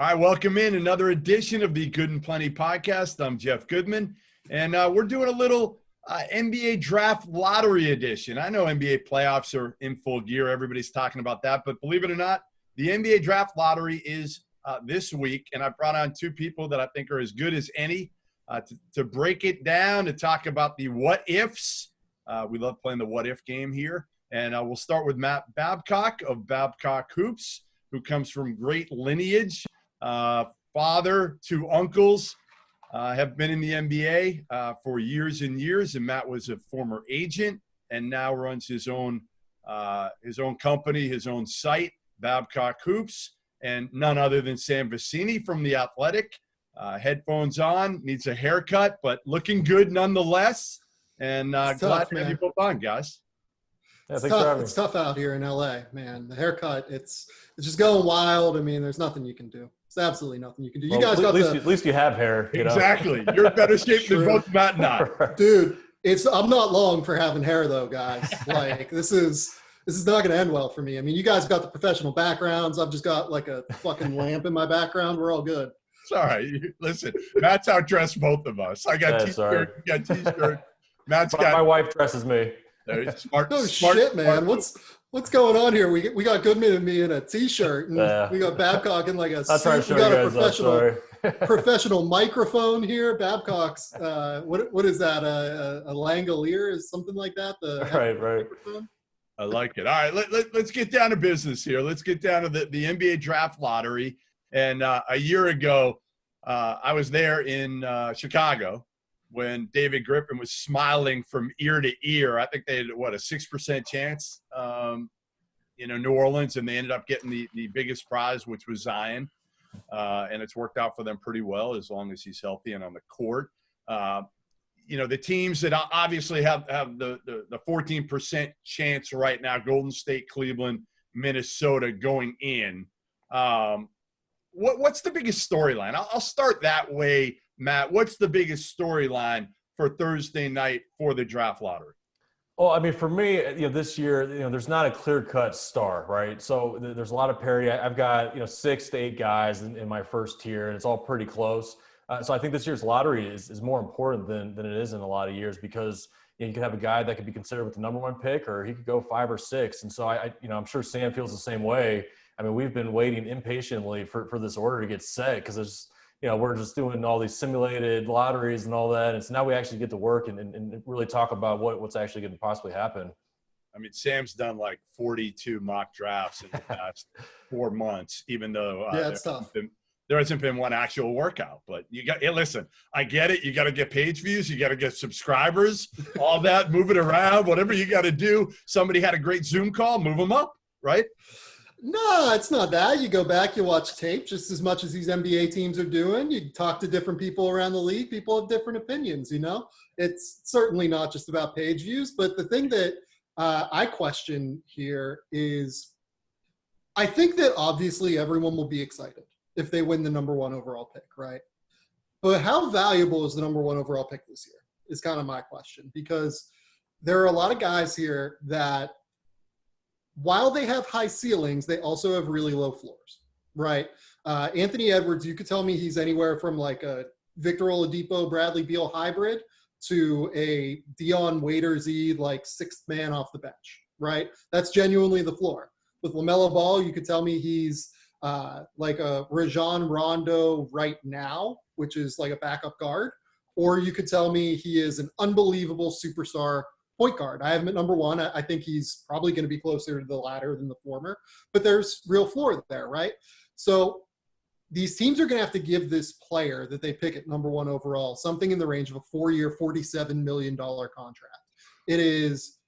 All right, welcome in another edition of the Good and Plenty podcast. I'm Jeff Goodman, and we're doing a little NBA draft lottery edition. I know NBA playoffs are in full gear. Everybody's talking about that, but believe it or not, the NBA draft lottery is this week, and I brought on two people that I think are as good as any to break it down, to talk about the what-ifs. We love playing the what-if game here, and we'll start with Matt Babcock of Babcock Hoops, who comes from great lineage. Father to uncles have been in the NBA for years and years, and Matt was a former agent and now runs his own company, his own site, Babcock Hoops, and none other than Sam Vecenie from The Athletic. Headphones on, needs a haircut, but looking good nonetheless. And glad to have you both on, guys. Yeah, it's tough out here in LA, man. The haircut, it's just going wild. I mean, there's nothing you can do. There's absolutely nothing you can do. You guys got at least you have hair. Exactly. You're in better shape than both Matt and I. Dude, I'm not long for having hair though, guys. Like this is not going to end well for me. I mean, you guys got the professional backgrounds. I've just got like a fucking lamp in my background. We're all good. It's all right. Listen, Matt's outdressed both of us. I got T-shirt. You got T-shirt. Matt's got. My wife dresses me. Smart. Shit, man. What's going on here? We got Goodman and me in a T-shirt, and we got Babcock in like a suit. We got a professional microphone here. Babcock's what is that? A Langolier is something like that. Right. Microphone? I like it. All right, let's get down to business here. Let's get down to the NBA draft lottery. And a year ago, I was there in Chicago when David Griffin was smiling from ear to ear. I think they had, a 6% chance, New Orleans, and they ended up getting the biggest prize, which was Zion. And it's worked out for them pretty well as long as he's healthy and on the court. The teams that obviously have the 14% chance right now, Golden State, Cleveland, Minnesota going in. What's the biggest storyline? I'll start that way, Matt. What's the biggest storyline for Thursday night for the draft lottery? Well, I mean, for me, this year, there's not a clear-cut star, right? So there's a lot of parity. I've got, 6 to 8 guys in my first tier, and it's all pretty close. So I think this year's lottery is more important than it is in a lot of years because you could have a guy that could be considered with the number 1 pick, or he could go 5 or 6. And so I'm sure Sam feels the same way. I mean, we've been waiting impatiently for this order to get set because there's, we're just doing all these simulated lotteries and all that. And so now we actually get to work and really talk about what's actually going to possibly happen. I mean, Sam's done like 42 mock drafts in the past 4 months, even though it's tough. There hasn't been one actual workout. But listen, I get it. You got to get page views. You got to get subscribers, all that, move it around, whatever you got to do. Somebody had a great Zoom call, move them up, right? No, it's not that. You go back, you watch tape just as much as these NBA teams are doing. You talk to different people around the league. People have different opinions, It's certainly not just about page views. But the thing that I question here is I think that obviously everyone will be excited if they win the number 1 overall pick, right? But how valuable is the number 1 overall pick this year is kind of my question, because there are a lot of guys here that while they have high ceilings, they also have really low floors, right? Anthony Edwards, you could tell me he's anywhere from like a Victor Oladipo, Bradley Beal hybrid to a Dion Waiters-y, like 6th man off the bench, right? That's genuinely the floor. With LaMelo Ball, you could tell me he's like a Rajon Rondo right now, which is like a backup guard, or you could tell me he is an unbelievable superstar point guard. I have him at number 1. I think he's probably going to be closer to the latter than the former, but there's real floor there, right? So these teams are going to have to give this player that they pick at number 1 overall something in the range of a 4-year, $47 million contract. It is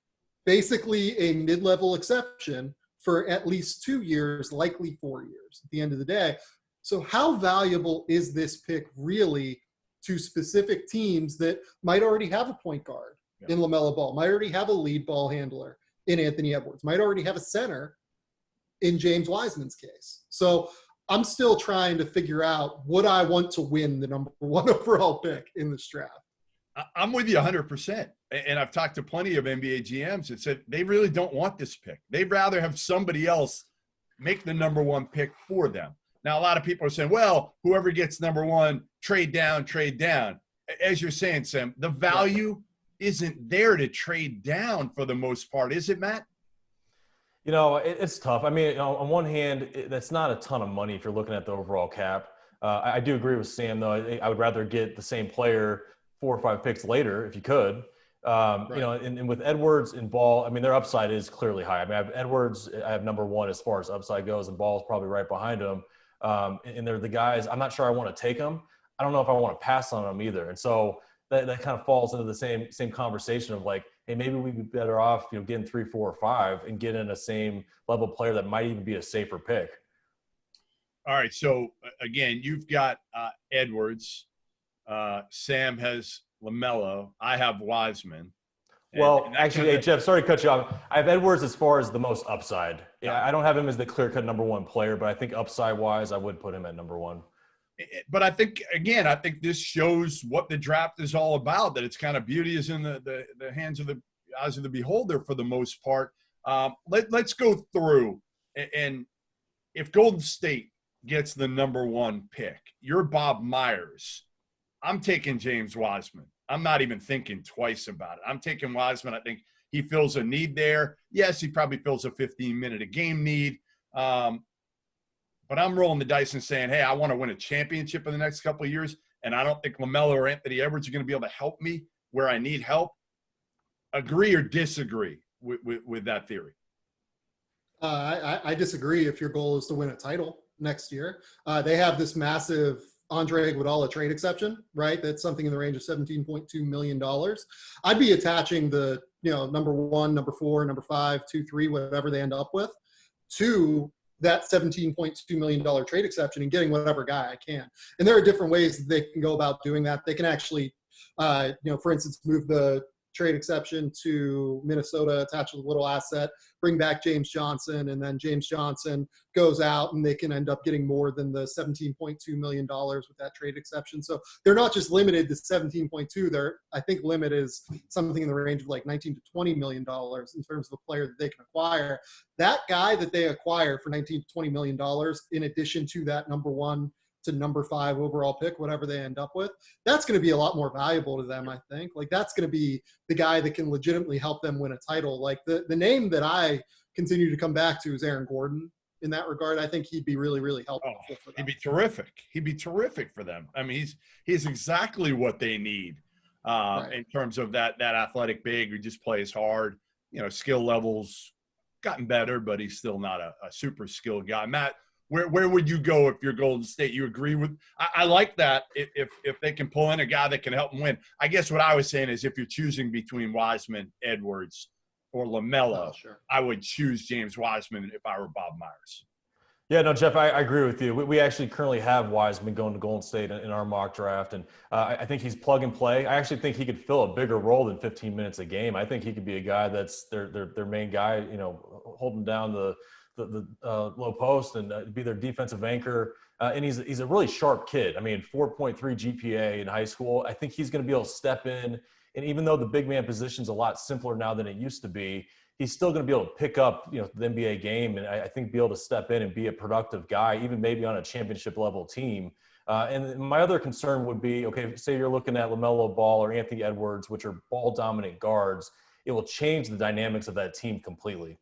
basically a mid-level exception for at least 2 years, likely 4 years at the end of the day. So how valuable is this pick really to specific teams that might already have a point guard in LaMelo Ball, might already have a lead ball handler in Anthony Edwards, might already have a center in James Wiseman's case? So I'm still trying to figure out would I want to win the number 1 overall pick in this draft. I'm with you 100%. And I've talked to plenty of NBA GMs that said they really don't want this pick. They'd rather have somebody else make the number 1 pick for them. Now, a lot of people are saying, well, whoever gets number one, trade down, trade down. As you're saying, Sam, the value isn't there to trade down for the most part, is it, Matt? It's tough. I mean, on one hand, that's not a ton of money if you're looking at the overall cap. I do agree with Sam, though. I would rather get the same player 4 or 5 picks later if you could. And with Edwards and Ball, I mean, their upside is clearly high. I mean, I have Edwards, I have number one as far as upside goes, and Ball is probably right behind him. And they're the guys, I'm not sure I want to take them. I don't know if I want to pass on them either. And so that kind of falls into the same conversation of like, hey, maybe we'd be better off, getting 3, 4, or 5 and getting a same level player that might even be a safer pick. All right. So again, you've got Edwards. Sam has LaMelo. I have Wiseman. Hey, Jeff, sorry to cut you off. I have Edwards as far as the most upside. Yeah, I don't have him as the clear-cut number one player, but I think upside-wise, I would put him at number one. But I think this shows what the draft is all about, that it's kind of beauty is in the hands of the eyes of the beholder for the most part. Let's go through. And if Golden State gets the number one pick, you're Bob Myers. I'm taking James Wiseman. I'm not even thinking twice about it. I'm taking Wiseman. I think he fills a need there. Yes, he probably fills a 15-minute-a-game need. But I'm rolling the dice and saying, hey, I want to win a championship in the next couple of years, and I don't think LaMelo or Anthony Edwards are going to be able to help me where I need help. Agree or disagree with that theory? I disagree if your goal is to win a title next year. They have this massive Andre Iguodala trade exception, right? That's something in the range of $17.2 million. I'd be attaching the, number 1, number 4, number 5, 2, 3, whatever they end up with, to that $17.2 million trade exception and getting whatever guy I can. And there are different ways that they can go about doing that. They can actually, for instance, move the trade exception to Minnesota, attach a little asset, bring back James Johnson, and then James Johnson goes out and they can end up getting more than the $17.2 million with that trade exception. So they're not just limited to 17.2. Their, I think, limit is something in the range of like 19 to $20 million in terms of a player that they can acquire. That guy that they acquire for 19 to $20 million, in addition to that number 1 to number 5 overall pick, whatever they end up with, that's going to be a lot more valuable to them, I think. Like, that's going to be the guy that can legitimately help them win a title. Like, the name that I continue to come back to is Aaron Gordon in that regard. I think he'd be really, really helpful for them. He'd be terrific. He'd be terrific for them. I mean, he's exactly what they need in terms of that athletic big who just plays hard. Skill levels gotten better, but he's still not a super skilled guy. Matt, where would you go if you're Golden State? You agree with – I like that if they can pull in a guy that can help them win. I guess what I was saying is if you're choosing between Wiseman, Edwards, or LaMelo, I would choose James Wiseman if I were Bob Myers. Yeah, no, Jeff, I agree with you. We actually currently have Wiseman going to Golden State in our mock draft, and I think he's plug and play. I actually think he could fill a bigger role than 15 minutes a game. I think he could be a guy that's their main guy, holding down the low post and be their defensive anchor. And he's a really sharp kid. I mean, 4.3 GPA in high school. I think he's going to be able to step in. And even though the big man position's a lot simpler now than it used to be, he's still going to be able to pick up, the NBA game. And I think be able to step in and be a productive guy, even maybe on a championship level team. And my other concern would be, okay, say you're looking at LaMelo Ball or Anthony Edwards, which are ball dominant guards. It will change the dynamics of that team completely.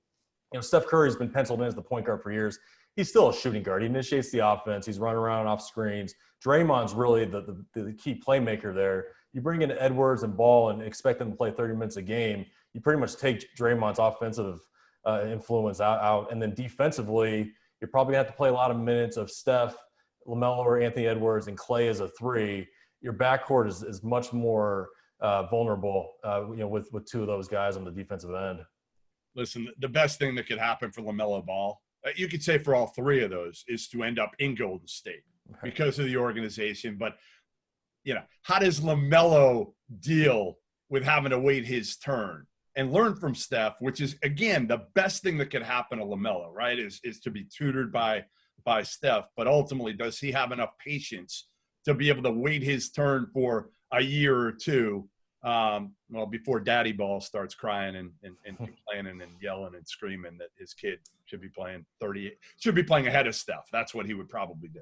Steph Curry's been penciled in as the point guard for years. He's still a shooting guard. He initiates the offense. He's running around off screens. Draymond's really the key playmaker there. You bring in Edwards and Ball and expect them to play 30 minutes a game, you pretty much take Draymond's offensive influence out. And then defensively, you're probably going to have to play a lot of minutes of Steph, LaMelo or Anthony Edwards, and Clay as a 3. Your backcourt is much more vulnerable, with 2 of those guys on the defensive end. Listen, the best thing that could happen for LaMelo Ball, you could say for all 3 of those, is to end up in Golden State because of the organization. But, how does LaMelo deal with having to wait his turn and learn from Steph, which is, again, the best thing that could happen to LaMelo, right, is to be tutored by Steph. But ultimately, does he have enough patience to be able to wait his turn for a year or 2 Well, before Daddy Ball starts crying and complaining and yelling and screaming that his kid should be playing ahead of Steph. That's what he would probably do.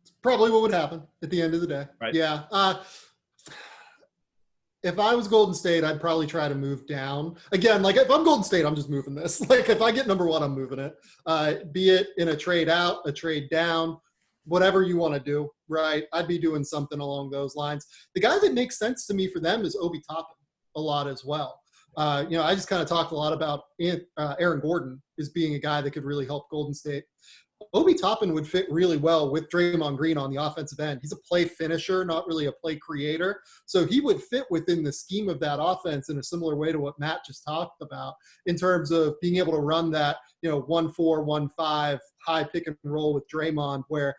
It's probably what would happen at the end of the day. Right. Yeah. If I was Golden State, I'd probably try to move down. Again, like if I'm Golden State, I'm just moving this. Like if I get number one, I'm moving it. Be it in a trade out, a trade down, whatever you want to do, right? I'd be doing something along those lines. The guy that makes sense to me for them is Obi Toppin a lot as well. I just kind of talked a lot about Aaron Gordon as being a guy that could really help Golden State. Obi Toppin would fit really well with Draymond Green on the offensive end. He's a play finisher, not really a play creator. So he would fit within the scheme of that offense in a similar way to what Matt just talked about in terms of being able to run that, 1-4, 1-5 high pick and roll with Draymond where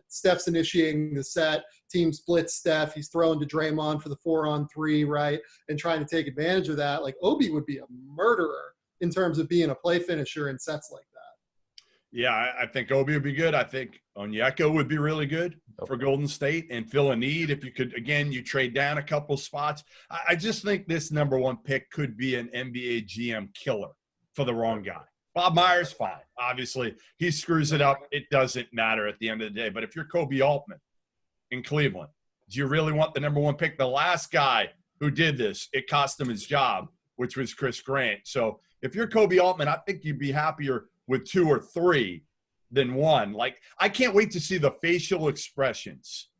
Steph's initiating the set, team splits Steph, he's throwing to Draymond for the 4-on-3, right, and trying to take advantage of that. Like Obi would be a murderer in terms of being a play finisher in sets like that. Yeah, I think Obi would be good. I think Onyeka would be really good for Golden State and fill a need. If you could, again, you trade down a couple spots. I just think this number one pick could be an NBA GM killer for the wrong guy. Bob Myers, fine. Obviously, he screws it up. It doesn't matter at the end of the day. But if you're Kobe Altman in Cleveland, do you really want the number one pick? The last guy who did this, it cost him his job, which was Chris Grant. So if you're Kobe Altman, I think you'd be happier with 2 or 3 than 1. Like, I can't wait to see the facial expressions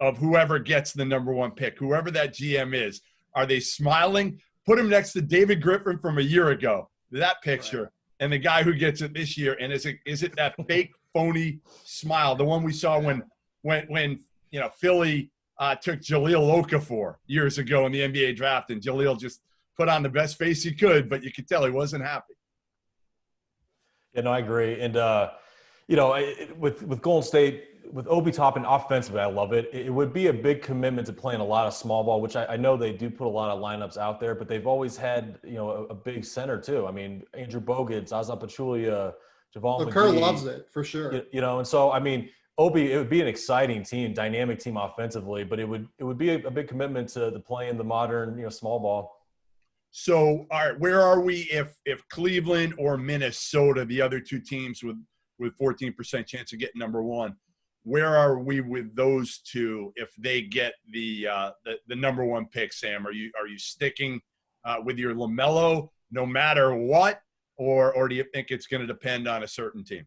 of whoever gets the number one pick, whoever that GM is. Are they smiling? Put him next to David Griffin from a year ago, that picture, right, and the guy who gets it this year. And is it that fake, phony smile, the one we saw when Philly took Jahlil Okafor years ago in the NBA draft, and Jahlil just put on the best face he could, but you could tell he wasn't happy. Yeah, no, I agree. And, with Golden State, with Obi Toppin offensively, I love it. It would be a big commitment to playing a lot of small ball, which I know they do put a lot of lineups out there, but they've always had, a big center too. I mean, Andrew Bogut, Zaza Pachulia, Javon McGee. Kerr loves it for sure. And so, I mean, Obi, it would be an exciting team, dynamic team offensively, but it would be a big commitment to playing the modern, small ball. So, all right, where are we if Cleveland or Minnesota, the other two teams with 14% chance of getting number one, where are we with those two if they get the number one pick, Sam? Are you sticking with your LaMelo no matter what, or do you think it's going to depend on a certain team?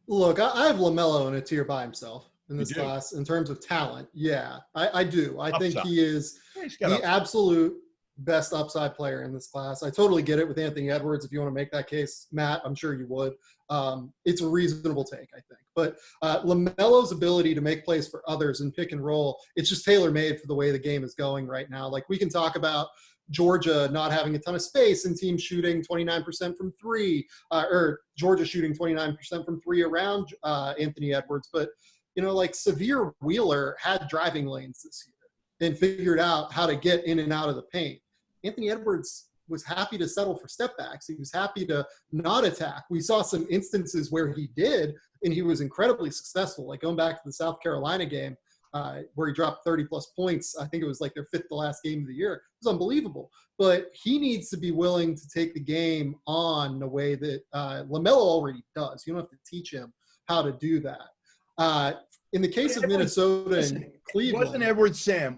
Look, I have LaMelo in a tier by himself in this class in terms of talent. Yeah, I do. I think he is the absolute best upside player in this class. I totally get it with Anthony Edwards. If you want to make that case, Matt, I'm sure you would. It's a reasonable take, I think. But LaMelo's ability to make plays for others and pick and roll, it's just tailor-made for the way the game is going right now. Like, we can talk about Georgia not having a ton of space and teams shooting 29% from 3, or Georgia shooting 29% from 3 around Anthony Edwards. But, Severe Wheeler had driving lanes this year and figured out how to get in and out of the paint. Anthony Edwards was happy to settle for step backs. He was happy to not attack. We saw some instances where he did, and he was incredibly successful. Like going back to the South Carolina game where he dropped 30-plus points. I think it was like their 5th to last game of the year. It was unbelievable. But he needs to be willing to take the game on the way that LaMelo already does. You don't have to teach him how to do that. In the case of Minnesota and Cleveland. Wasn't Edwards, Sam,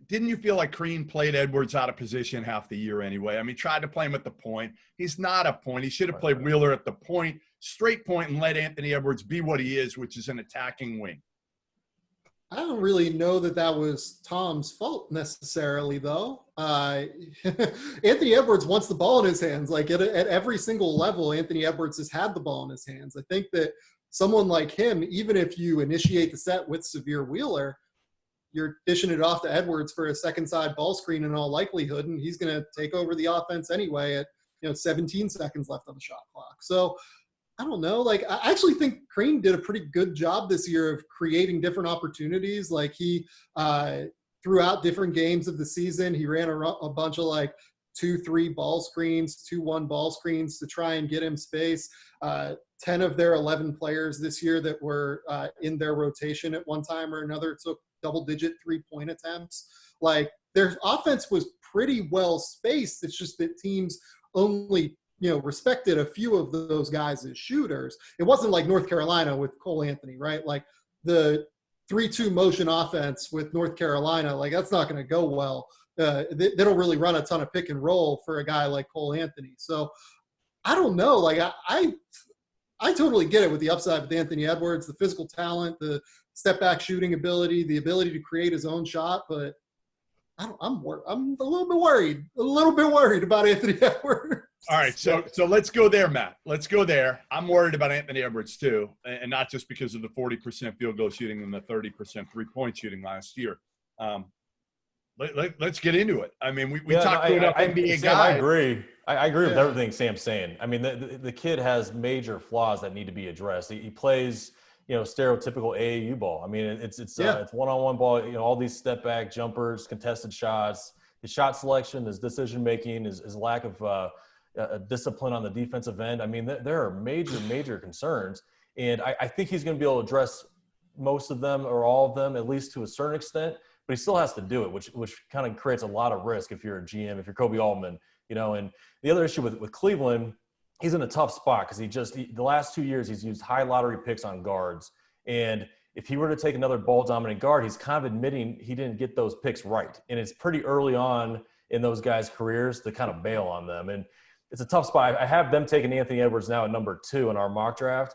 didn't you feel like Crean played Edwards out of position half the year anyway? I mean, tried to play him at the point. He's not a point. He should have played Wheeler at the point, straight point, and let Anthony Edwards be what he is, which is an attacking wing. I don't really know that was Tom's fault necessarily, though. Anthony Edwards wants the ball in his hands. Like at every single level, Anthony Edwards has had the ball in his hands. I think that someone like him, even if you initiate the set with Severe Wheeler, you're dishing it off to Edwards for a second side ball screen in all likelihood, and he's going to take over the offense anyway at 17 seconds left on the shot clock. So I don't know. Like, I actually think Crean did a pretty good job this year of creating different opportunities. Like he throughout different games of the season, he ran a bunch of 2-3 ball screens, 2-1 ball screens to try and get him space. 10 of their 11 players this year that were in their rotation at one time or another took double-digit 3-point attempts. Like, their offense was pretty well spaced. It's just that teams only, respected a few of those guys as shooters. It wasn't like North Carolina with Cole Anthony, right? Like the 3-2 motion offense with North Carolina, like that's not going to go well. They don't really run a ton of pick and roll for a guy like Cole Anthony. So I don't know. Like I totally get it with the upside with Anthony Edwards, the physical talent, the step back shooting ability, the ability to create his own shot. But I'm a little bit worried about Anthony Edwards. All right, so let's go there, Matt. Let's go there. I'm worried about Anthony Edwards too, and not just because of the 40% field goal shooting and the 30% 3-point shooting last year. Let's get into it. I mean, we talked about NBA guys. I agree. I agree with everything Sam's saying. I mean, the kid has major flaws that need to be addressed. He plays, stereotypical AAU ball. I mean, it's one-on-one ball. All these step back jumpers, contested shots. His shot selection, his decision making, his lack of discipline on the defensive end. I mean, there are major concerns, and I think he's going to be able to address most of them or all of them, at least to a certain extent. But he still has to do it, which kind of creates a lot of risk if you're a GM, if you're Kobe Altman, And the other issue with Cleveland, he's in a tough spot because the last 2 years he's used high lottery picks on guards, and if he were to take another ball dominant guard, he's kind of admitting he didn't get those picks right, and it's pretty early on in those guys' careers to kind of bail on them, and it's a tough spot. I have them taking Anthony Edwards now at number 2 in our mock draft.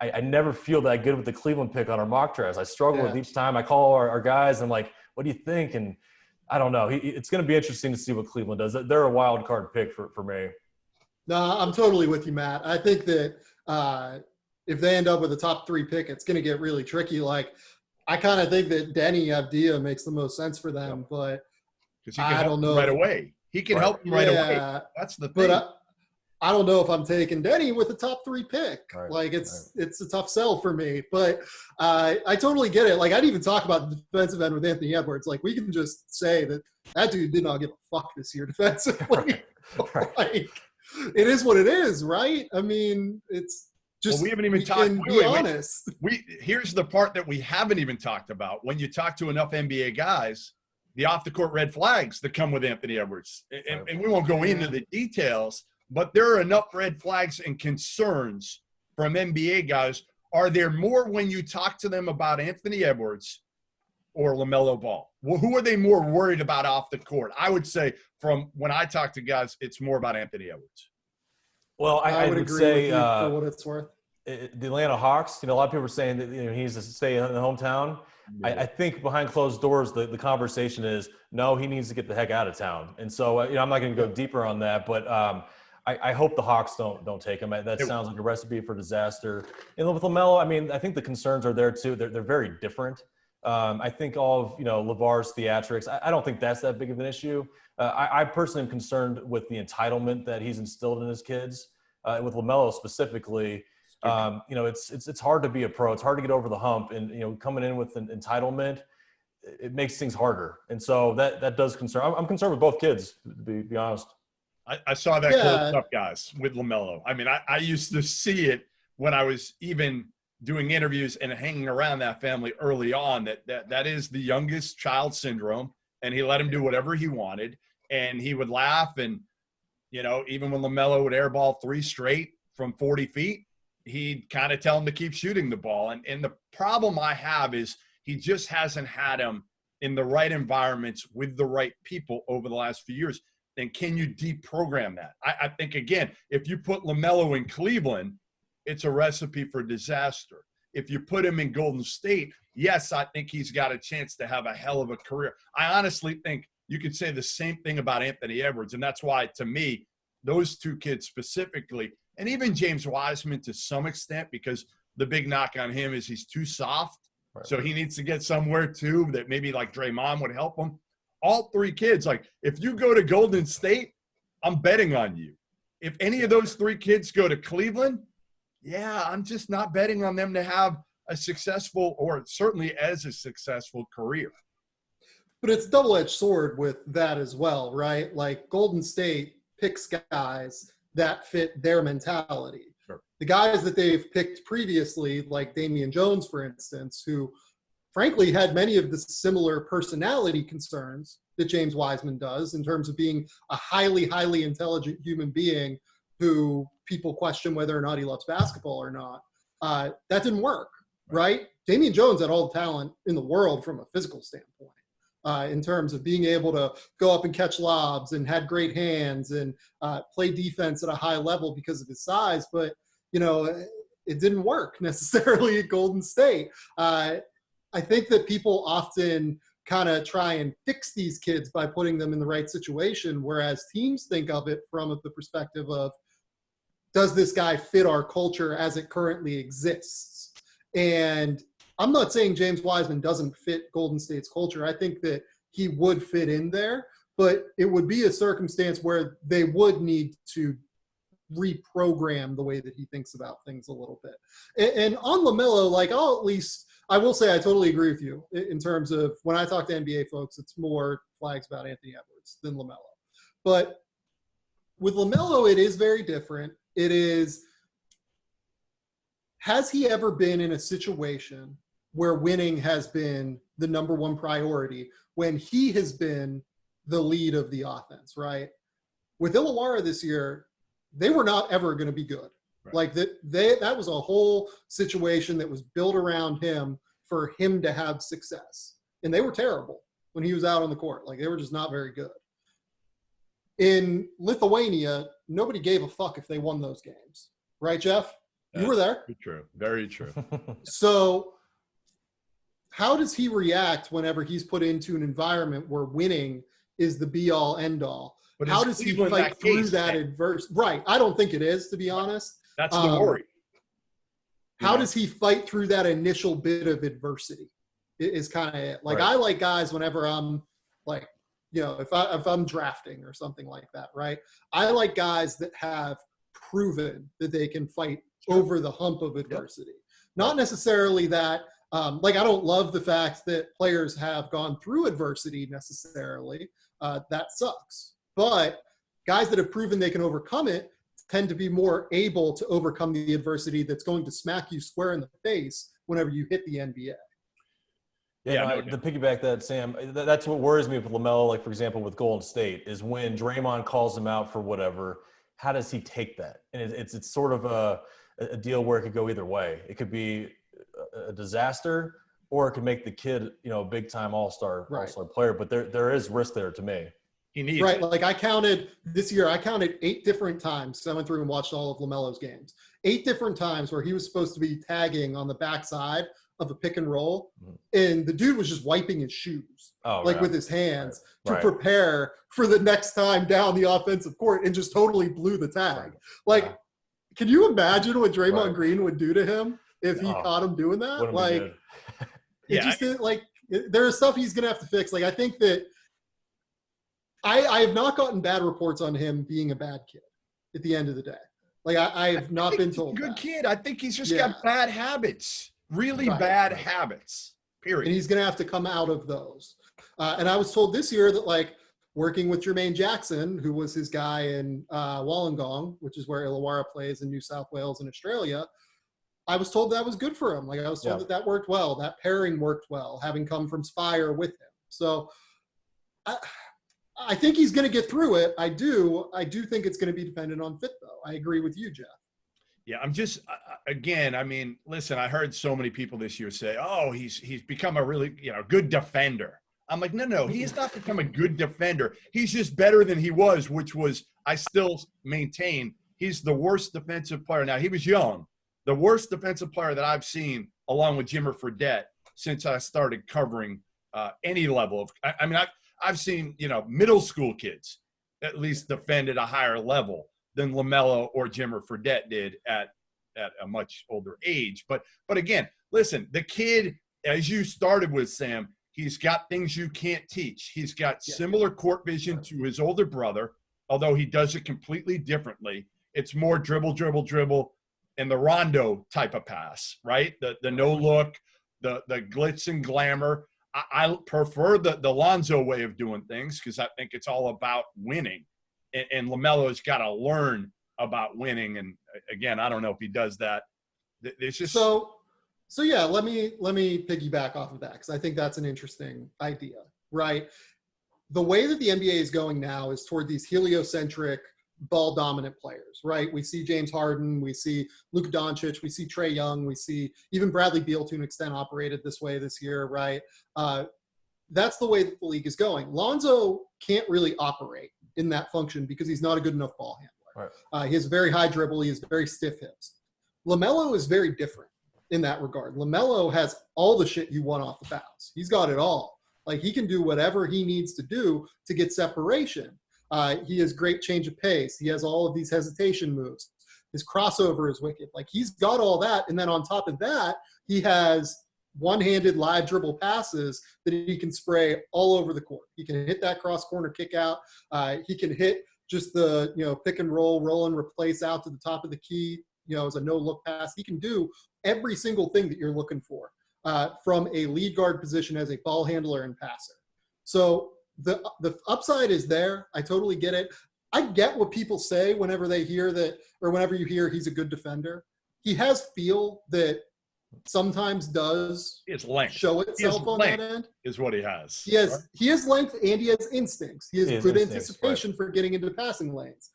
I never feel that good with the Cleveland pick on our mock drafts. I struggle with each time. I call our guys and I'm like, what do you think? And I don't know. It's going to be interesting to see what Cleveland does. They're a wild card pick for me. No, I'm totally with you, Matt. I think that if they end up with a top 3 pick, it's going to get really tricky. Like, I kind of think that Denny Avdia makes the most sense for them, but I don't know. Right away. He can help them right away. That's the thing. But I don't know if I'm taking Denny with a top 3 pick. Right, like it's a tough sell for me, but I totally get it. Like I'd even talk about the defensive end with Anthony Edwards. Like we can just say that dude did not give a fuck this year defensively. Like it is what it is, right? I mean, it's just we haven't even talked. Be honest. Here's the part that we haven't even talked about. When you talk to enough NBA guys, the off the court red flags that come with Anthony Edwards, and we won't go into the details. But there are enough red flags and concerns from NBA guys. Are there more when you talk to them about Anthony Edwards or LaMelo Ball? Well, who are they more worried about off the court? I would say from when I talk to guys, it's more about Anthony Edwards. Well, I would agree say with you for what it's worth. The Atlanta Hawks, a lot of people are saying that he needs to stay in the hometown. Yeah. I think behind closed doors, the conversation is, no, he needs to get the heck out of town. And so, I'm not going to go deeper on that, but I hope the Hawks don't take him. That sounds like a recipe for disaster. And with LaMelo, I mean, I think the concerns are there too. They're very different. I think all of LeVar's theatrics. I don't think that's that big of an issue. I personally am concerned with the entitlement that he's instilled in his kids. With LaMelo specifically, it's hard to be a pro. It's hard to get over the hump, and coming in with an entitlement, it makes things harder. And so that does concern. I'm concerned with both kids, to be honest. I saw that close up, guys, with LaMelo. I mean, I used to see it when I was even doing interviews and hanging around that family early on, that is the youngest child syndrome, and he let him do whatever he wanted, and he would laugh, and, even when LaMelo would airball 3 straight from 40 feet, he'd kind of tell him to keep shooting the ball. And the problem I have is he just hasn't had him in the right environments with the right people over the last few years. And can you deprogram that? I think, again, if you put LaMelo in Cleveland, it's a recipe for disaster. If you put him in Golden State, yes, I think he's got a chance to have a hell of a career. I honestly think you could say the same thing about Anthony Edwards, and that's why, to me, those 2 kids specifically, and even James Wiseman to some extent, because the big knock on him is he's too soft. Right. So he needs to get somewhere, too, that maybe like Draymond would help him. All 3 kids, like if you go to Golden State, I'm betting on you. If any of those 3 kids go to Cleveland, I'm just not betting on them to have a successful, or certainly as a successful, career. But it's a double-edged sword with that as well, right? Like Golden State picks guys that fit their mentality. Sure. The guys that they've picked previously, like Damian Jones, for instance, who frankly had many of the similar personality concerns that James Wiseman does in terms of being a highly, highly intelligent human being who people question whether or not he loves basketball or not. That didn't work, right? Damian Jones had all the talent in the world from a physical standpoint, in terms of being able to go up and catch lobs and had great hands and play defense at a high level because of his size. But, you know, it didn't work necessarily at Golden State. I think that people often kind of try and fix these kids by putting them in the right situation, whereas teams think of it from the perspective of, does this guy fit our culture as it currently exists? And I'm not saying James Wiseman doesn't fit Golden State's culture. I think that he would fit in there, but it would be a circumstance where they would need to reprogram the way that he thinks about things a little bit. And on LaMelo, like, I will say I totally agree with you in terms of when I talk to NBA folks, it's more flags about Anthony Edwards than LaMelo. But with LaMelo, it is very different. It is, has he ever been in a situation where winning has been the number one priority when he has been the lead of the offense, right? With Illawarra this year, they were not ever going to be good. Right. Like that was a whole situation that was built around him for him to have success. And they were terrible when he was out on the court. Like, they were just not very good. In Lithuania, nobody gave a fuck if they won those games. Right, Jeff? You were there. Very true. Very true. So how does he react whenever he's put into an environment where winning is the be-all, end-all? But how does he fight through that adversity? Right. I don't think it is, to be honest. That's the worry. How does he fight through that initial bit of adversity is kind of it. Like, I like guys whenever I'm like, you know, if I'm drafting or something like that, right? I like guys that have proven that they can fight over the hump of adversity. Not necessarily that, like, I don't love the fact that players have gone through adversity necessarily. That sucks. But guys that have proven they can overcome it tend to be more able to overcome the adversity that's going to smack you square in the face whenever you hit the NBA. To piggyback that, Sam, that's what worries me with LaMelo, like, for example, with Golden State, is when Draymond calls him out for whatever, how does he take that? And it's sort of a deal where it could go either way. It could be a disaster, or it could make the kid, you know, a big-time all-star player. But there is risk there to me. He needs right. it. Like, I counted 8 different times. I went through and watched all of LaMelo's games. 8 different times where he was supposed to be tagging on the backside of a pick and roll, and the dude was just wiping his shoes, with his hands to prepare for the next time down the offensive court, and just totally blew the tag. Like, can you imagine what Draymond Green would do to him if he caught him doing that? Like, there is stuff he's going to have to fix. Like, I think that I have not gotten bad reports on him being a bad kid at the end of the day. Like, I have not been told he's a good kid. I think he's just got bad habits. Really bad habits, period. And he's going to have to come out of those. And I was told this year that, like, working with Jermaine Jackson, who was his guy in Wollongong, which is where Illawarra plays in New South Wales and Australia, I was told that was good for him. Like, I was told that worked well. That pairing worked well, having come from Spire with him. So I think he's going to get through it. I do think it's going to be dependent on fit, though. I agree with you, Jeff. Yeah, I'm just, again, I mean, listen, I heard so many people this year say, oh, he's become a really, good defender. I'm like, no, he's not become a good defender. He's just better than he was, which was, I still maintain, he's the worst defensive player. Now, he was young. The worst defensive player that I've seen, along with Jimmer Fredette, since I started covering any level of – I mean, I've seen, middle school kids at least defend at a higher level than LaMelo or Jimmer Fredette did at a much older age. But again, listen, the kid, as you started with, Sam, he's got things you can't teach. He's got similar court vision to his older brother, although he does it completely differently. It's more dribble, and the Rondo type of pass, right? The no look, the glitz and glamour. I prefer the Lonzo way of doing things because I think it's all about winning. And LaMelo's got to learn about winning. And again, I don't know if he does that. It's just so So yeah, let me piggyback off of that because I think that's an interesting idea, right? The way that the NBA is going now is toward these heliocentric, ball dominant players, right? We see James Harden, we see Luka Doncic, we see Trae Young, we see even Bradley Beal to an extent operated this way this year, right? That's the way that the league is going. Lonzo can't really operate in that function because he's not a good enough ball handler. Right. He has very high dribble. He has very stiff hips. LaMelo is very different in that regard. LaMelo has all the shit you want off the bounce. He's got it all. Like, he can do whatever he needs to do to get separation. He has great change of pace. He has all of these hesitation moves. His crossover is wicked. Like, he's got all that. And then on top of that, he has one-handed live dribble passes that he can spray all over the court. He can hit that cross corner kick out. He can hit just the, pick and roll and replace out to the top of the key, as a no-look pass. He can do every single thing that you're looking for from a lead guard position as a ball handler and passer. So the upside is there. I totally get it. I get what people say whenever they hear that, or whenever you hear he's a good defender. He has feel that sometimes does show itself on that end. Is what he has. He has length and he has instincts. He has good anticipation for getting into passing lanes.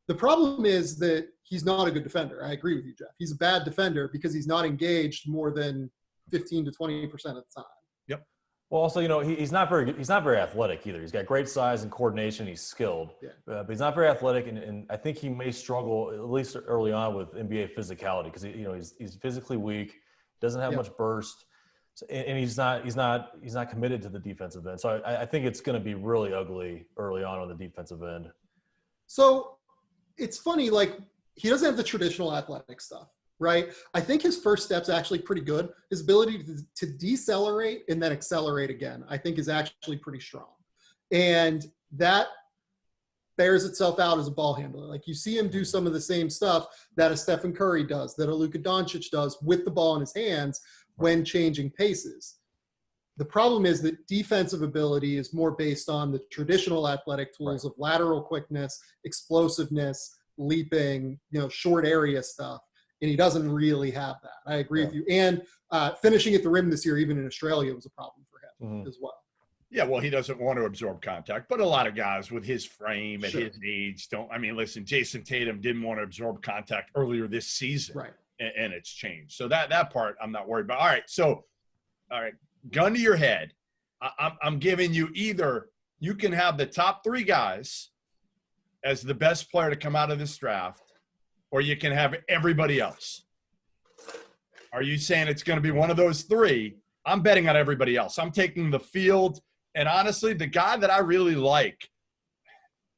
The problem is that he's not a good defender. I agree with you, Jeff. He's a bad defender because he's not engaged more than 15 to 20% of the time. Yep. Well, also, he's not very athletic either. He's got great size and coordination. He's skilled, but he's not very athletic, and I think he may struggle at least early on with NBA physicality because he's physically weak, doesn't have much burst, and he's not committed to the defensive end. So I think it's going to be really ugly early on the defensive end. So it's funny, like, he doesn't have the traditional athletic stuff, right? I think his first step's actually pretty good. His ability to decelerate and then accelerate again, I think, is actually pretty strong. And that bears itself out as a ball handler. Like, you see him do some of the same stuff that a Stephen Curry does, that a Luka Doncic does with the ball in his hands when changing paces. The problem is that defensive ability is more based on the traditional athletic tools of lateral quickness, explosiveness, leaping, short area stuff. And he doesn't really have that. I agree with you. And finishing at the rim this year, even in Australia, was a problem for him as well. Yeah, well, he doesn't want to absorb contact, but a lot of guys with his frame at his age don't. I mean, listen, Jason Tatum didn't want to absorb contact earlier this season, right? And it's changed. So that part I'm not worried about. All right, gun to your head. I'm giving you either you can have the top three guys as the best player to come out of this draft, or you can have everybody else. Are you saying it's going to be one of those three? I'm betting on everybody else. I'm taking the field. And honestly, the guy that I really like,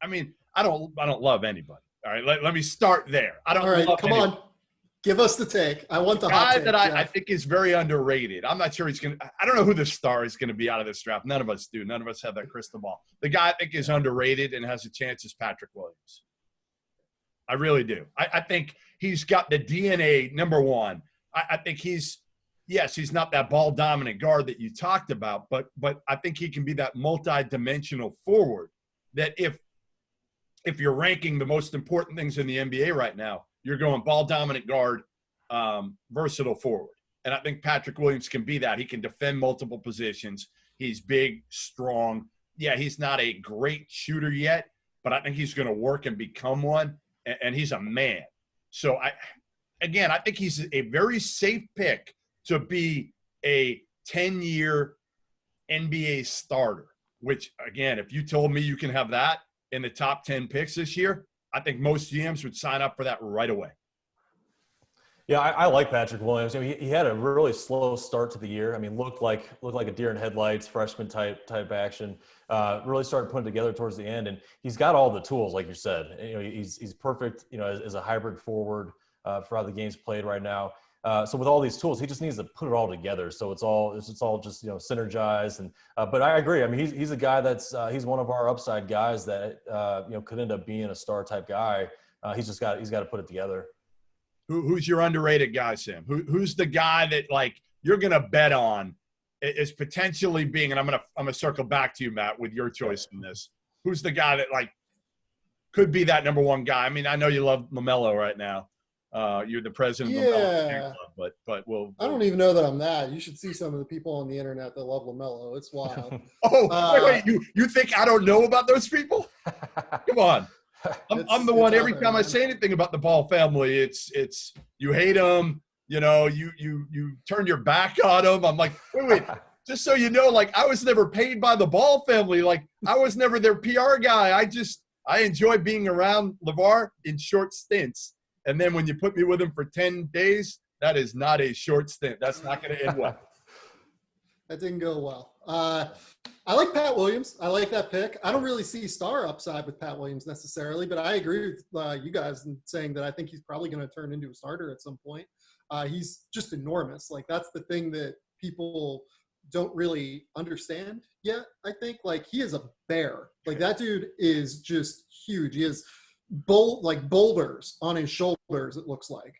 I mean, I don't love anybody. All right, let me start there. I don't. All right, love come anybody. on, give us the take. I want the hot guy take, that I think is very underrated. I'm not sure he's going to – I don't know who the star is going to be out of this draft. None of us do. None of us have that crystal ball. The guy I think is underrated and has a chance is Patrick Williams. I really do. I think he's got the DNA, number one. I think he's not that ball-dominant guard that you talked about, but I think he can be that multi-dimensional forward that if you're ranking the most important things in the NBA right now, you're going ball-dominant guard, versatile forward. And I think Patrick Williams can be that. He can defend multiple positions. He's big, strong. Yeah, he's not a great shooter yet, but I think he's going to work and become one, and he's a man. So, I think he's a very safe pick to be a 10-year NBA starter, which, again, if you told me you can have that in the top 10 picks this year, I think most GMs would sign up for that right away. Yeah, I like Patrick Williams. I mean, he had a really slow start to the year. I mean, looked like a deer in headlights, freshman type action. Really started putting together towards the end, and he's got all the tools, like you said. He's perfect. as a hybrid forward for how the game's played right now. So with all these tools, he just needs to put it all together. So it's all just synergized. And but I agree. I mean, he's a guy that's he's one of our upside guys that could end up being a star type guy. He's got to put it together. Who's your underrated guy, Sam? Who's the guy that you're gonna bet on is potentially being? And I'm gonna circle back to you, Matt, with your choice in this. Who's the guy that could be that number one guy? I mean, I know you love LaMelo right now. You're the president of Yeah. the but we'll. I don't even know that I'm that. You should see some of the people on the internet that love LaMelo. It's wild. Wait, you think I don't know about those people? Come on. I'm the one. Every time I say anything about the Ball family, it's you hate them. You know, you turn your back on them. I'm like, wait. Just so you know, like I was never paid by the Ball family. Like I was never their PR guy. I enjoy being around LeVar in short stints. And then when you put me with him for 10 days, that is not a short stint. That's not going to end well. That didn't go well. I like Pat Williams. I like that pick. I don't really see star upside with Pat Williams necessarily, but I agree with you guys in saying that I think he's probably going to turn into a starter at some point. He's just enormous. Like that's the thing that people don't really understand yet. I think like he is a bear. Like that dude is just huge. He has boulders on his shoulders. It looks like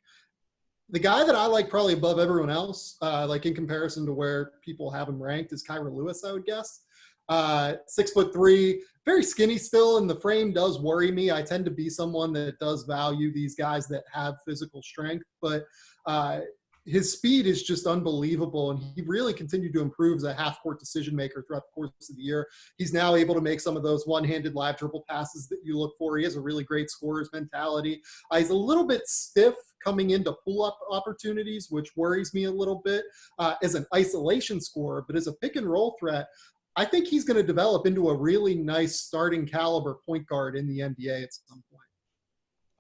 the guy that I like probably above everyone else, like in comparison to where people have him ranked, is Kyra Lewis. I would guess 6'3", very skinny still, and the frame does worry me. I tend to be someone that does value these guys that have physical strength, but his speed is just unbelievable, and he really continued to improve as a half-court decision maker throughout the course of the year. He's now able to make some of those one-handed live dribble passes that you look for. He has a really great scorer's mentality. He's a little bit stiff coming into pull-up opportunities, which worries me a little bit as an isolation scorer, but as a pick-and-roll threat, I think he's going to develop into a really nice starting caliber point guard in the NBA at some point.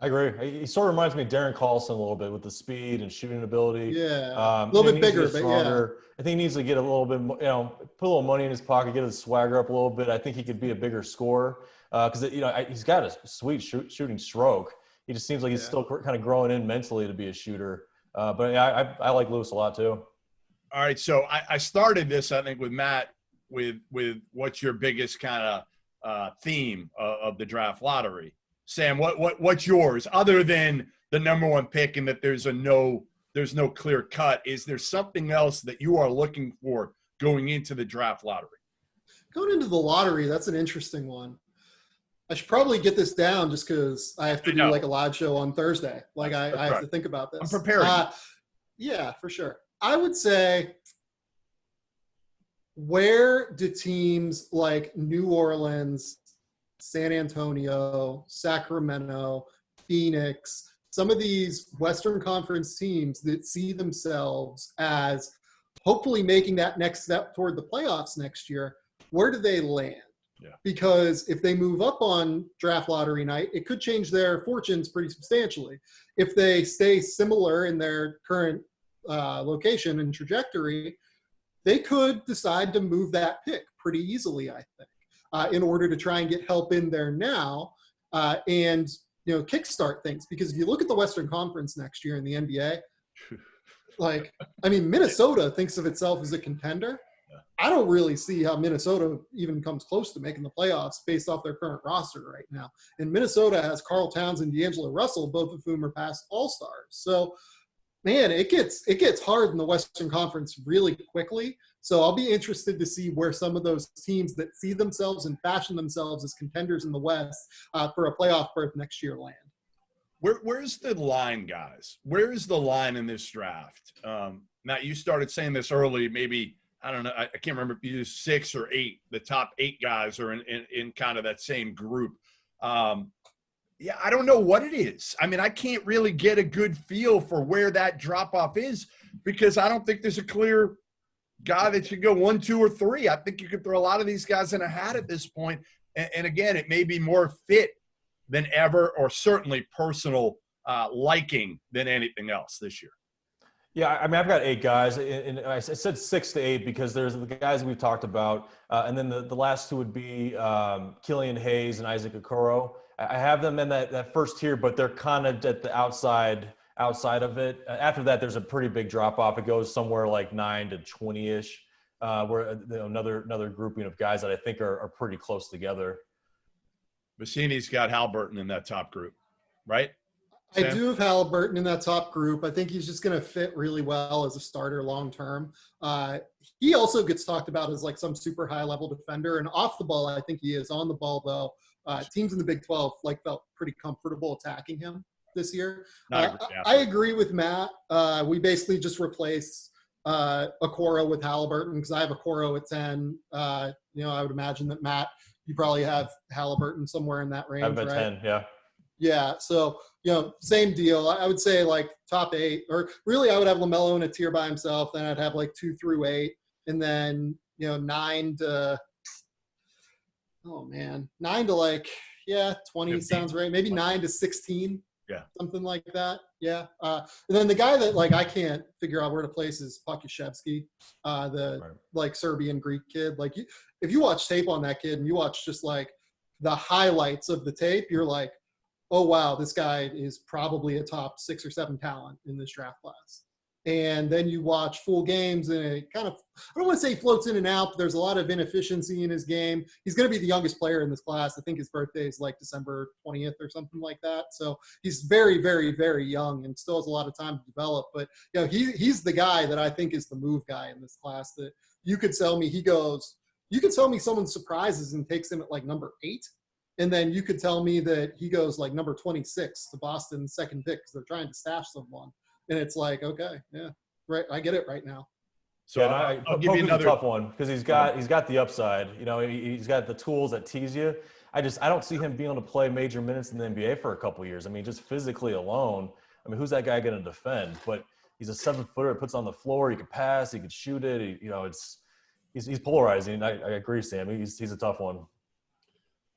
I agree. He sort of reminds me of Darren Collison a little bit with the speed and shooting ability. Yeah, a little bit bigger, but yeah. I think he needs to get a little bit, put a little money in his pocket, get his swagger up a little bit. I think he could be a bigger scorer because, he's got a sweet shooting stroke. He just seems like he's still kind of growing in mentally to be a shooter. But yeah, I like Lewis a lot too. All right, so I started this, I think, with Matt with what's your biggest kind of theme of the draft lottery. Sam, what's yours other than the number one pick and that there's no clear cut? Is there something else that you are looking for going into the draft lottery? Going into the lottery, that's an interesting one. I should probably get this down just because I have to do like a live show on Thursday. Like I have to think about this. I'm preparing. Yeah, for sure. I would say, where do teams like New Orleans, San Antonio, Sacramento, Phoenix, some of these Western Conference teams that see themselves as hopefully making that next step toward the playoffs next year, where do they land? Yeah. Because if they move up on draft lottery night, it could change their fortunes pretty substantially. If they stay similar in their current location and trajectory, they could decide to move that pick pretty easily, I think. In order to try and get help in there now and, kickstart things. Because if you look at the Western Conference next year in the NBA, Minnesota thinks of itself as a contender. Yeah. I don't really see how Minnesota even comes close to making the playoffs based off their current roster right now. And Minnesota has Karl Towns and D'Angelo Russell, both of whom are past all-stars. So, man, it gets hard in the Western Conference really quickly. So I'll be interested to see where some of those teams that see themselves and fashion themselves as contenders in the West for a playoff berth next year land. Where's the line, guys? Where's the line in this draft? Matt, you started saying this early. Maybe, I don't know, I can't remember if you used 6 or 8. The top 8 guys are in kind of that same group. Yeah, I don't know what it is. I mean, I can't really get a good feel for where that drop-off is because I don't think there's a clear guy that should go 1, 2, or 3. I think you could throw a lot of these guys in a hat at this point. And again, it may be more fit than ever or certainly personal liking than anything else this year. Yeah, I mean, I've got 8 guys, and I said 6 to 8 because there's the guys we've talked about, and then the last 2 would be Killian Hayes and Isaac Okoro. I have them in that first tier, but they're kind of at the outside of it. After that, there's a pretty big drop off. It goes somewhere like 9 to 20-ish, where another grouping of guys that I think are pretty close together. Vesenie's got Halliburton in that top group, right? Sam? I do have Halliburton in that top group. I think he's just going to fit really well as a starter long term. He also gets talked about as like some super high level defender, and off the ball, I think he is. On the ball, though, teams in the Big 12 felt pretty comfortable attacking him. this year. Not a great I agree with Matt. We basically just replaced Okoro with Halliburton because I have Okoro at 10. I would imagine that Matt, you probably have Halliburton somewhere in that range, I've been right? 10, yeah. Yeah, so, same deal. I would say like top 8, or really I would have LaMelo in a tier by himself. Then I'd have like 2 through 8, and then 9 to, 9 to like, 20 15. sounds right. Maybe 9 to 16. Yeah. Something like that. Yeah. And then the guy that like I can't figure out where to place is Pokuševski, like Serbian Greek kid. Like if you watch tape on that kid and you watch just like the highlights of the tape, you're like, oh wow, this guy is probably a top 6 or 7 talent in this draft class. And then you watch full games and it kind of, I don't want to say he floats in and out, but there's a lot of inefficiency in his game. He's going to be the youngest player in this class. I think his birthday is like December 20th or something like that. So he's very, very, very young and still has a lot of time to develop. But he's the guy that I think is the move guy in this class that you could sell me. You could tell me someone surprises and takes him at like number 8. And then you could tell me that he goes like number 26 to Boston's second pick because they're trying to stash someone. And it's like, okay, yeah, right. I get it right now. So I'll give you another tough one because he's got the upside. He's got the tools that tease you. I don't see him being able to play major minutes in the NBA for a couple of years. I mean, just physically alone. I mean, who's that guy going to defend? But he's a 7-footer. Puts on the floor. He could pass. He could shoot it. He's polarizing. I agree, Sam. He's a tough one.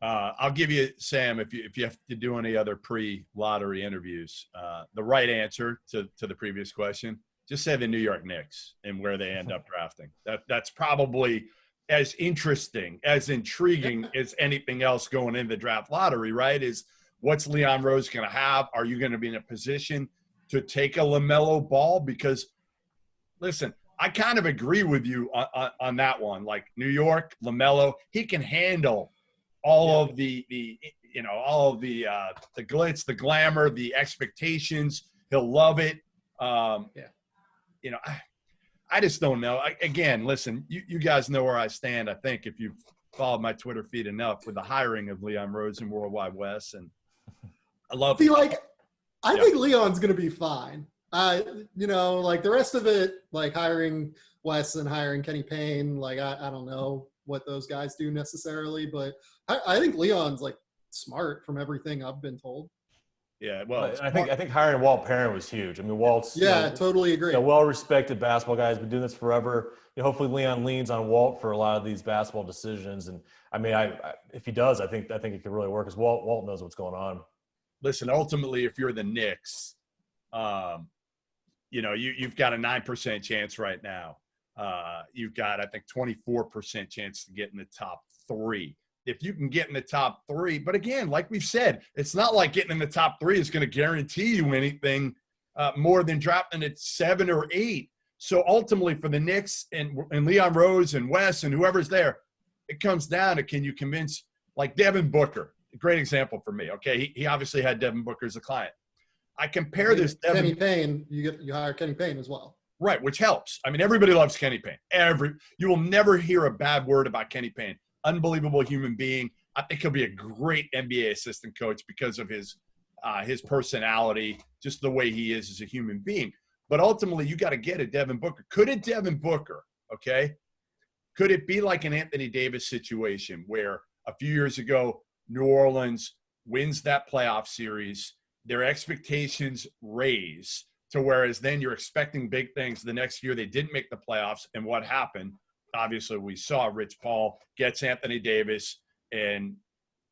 I'll give you, Sam, if you have to do any other pre-lottery interviews, the right answer to the previous question, just say the New York Knicks and where they end up drafting. That's probably as interesting, as intriguing as anything else going in the draft lottery, right? Is what's Leon Rose going to have? Are you going to be in a position to take a LaMelo Ball? Because, listen, I kind of agree with you on that one. Like New York, LaMelo, he can handle all of the glitz, the glamour, the expectations. He'll love it. I just don't know. Again, listen, you guys know where I stand. I think if you've followed my Twitter feed enough with the hiring of Leon Rose and Worldwide Wes, and I love. I think Leon's gonna be fine. Like the rest of it, like hiring Wes and hiring Kenny Payne, like I don't know what those guys do necessarily, but I think Leon's like smart from everything I've been told. Yeah, well, I think hiring Walt Perrin was huge. I mean, Walt's totally agree. A well-respected basketball guy. He's been doing this forever. Hopefully, Leon leans on Walt for a lot of these basketball decisions. And I mean, if he does, I think it could really work because Walt knows what's going on. Listen, ultimately, if you're the Knicks, you've got a 9% chance right now. You've got, I think, 24% chance to get in the top 3. If you can get in the top 3, but again, like we've said, it's not like getting in the top 3 is going to guarantee you anything more than dropping at 7 or 8. So ultimately for the Knicks and Leon Rose and Wes and whoever's there, it comes down to, can you convince, like Devin Booker, a great example for me. Okay. He obviously had Devin Booker as a client. I compare this. Kenny Payne, you hire Kenny Payne as well. Right, which helps. I mean, everybody loves Kenny Payne. You will never hear a bad word about Kenny Payne. Unbelievable human being. I think he'll be a great NBA assistant coach because of his personality, just the way he is as a human being. But ultimately, you got to get a Devin Booker. Could a Devin Booker, okay, could it be like an Anthony Davis situation where a few years ago, New Orleans wins that playoff series, their expectations raise to whereas then you're expecting big things. The next year they didn't make the playoffs, and what happened? Obviously, we saw Rich Paul gets Anthony Davis and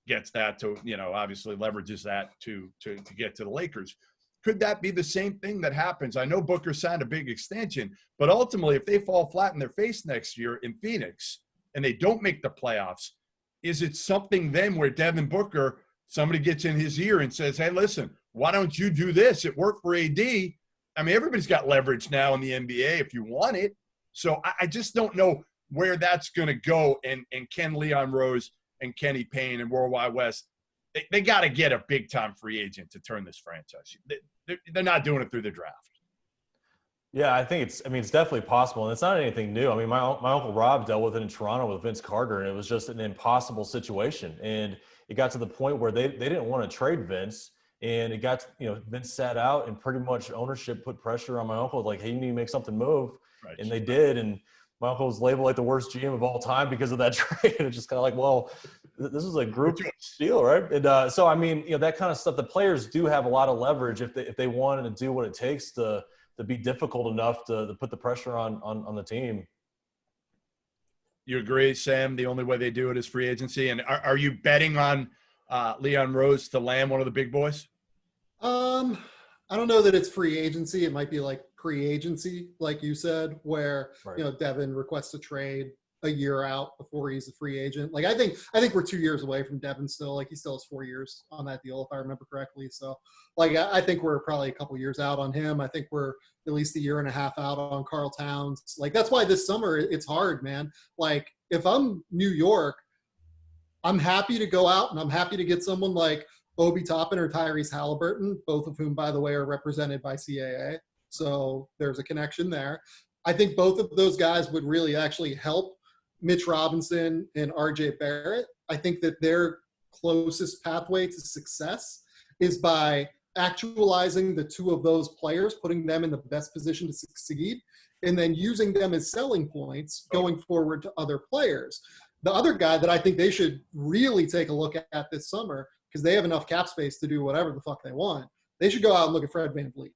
gets that to, obviously leverages that to get to the Lakers. Could that be the same thing that happens? I know Booker signed a big extension, but ultimately, if they fall flat in their face next year in Phoenix and they don't make the playoffs, is it something then where Devin Booker, somebody gets in his ear and says, hey, listen, why don't you do this? It worked for AD. I mean, everybody's got leverage now in the NBA if you want it. So I just don't know where that's going to go. And can Leon Rose and Kenny Payne and Worldwide Wes, they got to get a big-time free agent to turn this franchise. They're not doing it through the draft. Yeah, I think it's definitely possible. And it's not anything new. I mean, my Uncle Rob dealt with it in Toronto with Vince Carter, and it was just an impossible situation. And it got to the point where they didn't want to trade Vince. And it got, Vince sat out, and pretty much ownership put pressure on my uncle, like, hey, you need to make something move. Right. And they did. And my uncle was labeled like the worst GM of all time because of that trade. And it's just kind of like, well, this is a group deal, right? And so, I mean, that kind of stuff, the players do have a lot of leverage if they wanted to do what it takes to be difficult enough to put the pressure on the team. You agree, Sam? The only way they do it is free agency. And are you betting on Leon Rose to land one of the big boys? I don't know that it's free agency. It might be like pre-agency, like you said, where right. Devin requests a trade a year out before he's a free agent. Like I think we're 2 years away from Devin still. Like he still has 4 years on that deal, if I remember correctly. So like I think we're probably a couple years out on him. I think we're at least a year and a half out on Karl Towns. Like that's why this summer it's hard, man. Like if I'm New York, I'm happy to go out and I'm happy to get someone like Obi Toppin or Tyrese Halliburton, both of whom, by the way, are represented by CAA. So there's a connection there. I think both of those guys would really actually help Mitch Robinson and RJ Barrett. I think that their closest pathway to success is by actualizing the two of those players, putting them in the best position to succeed, and then using them as selling points going forward to other players. The other guy that I think they should really take a look at this summer, because they have enough cap space to do whatever the fuck they want, they should go out and look at Fred VanVleet.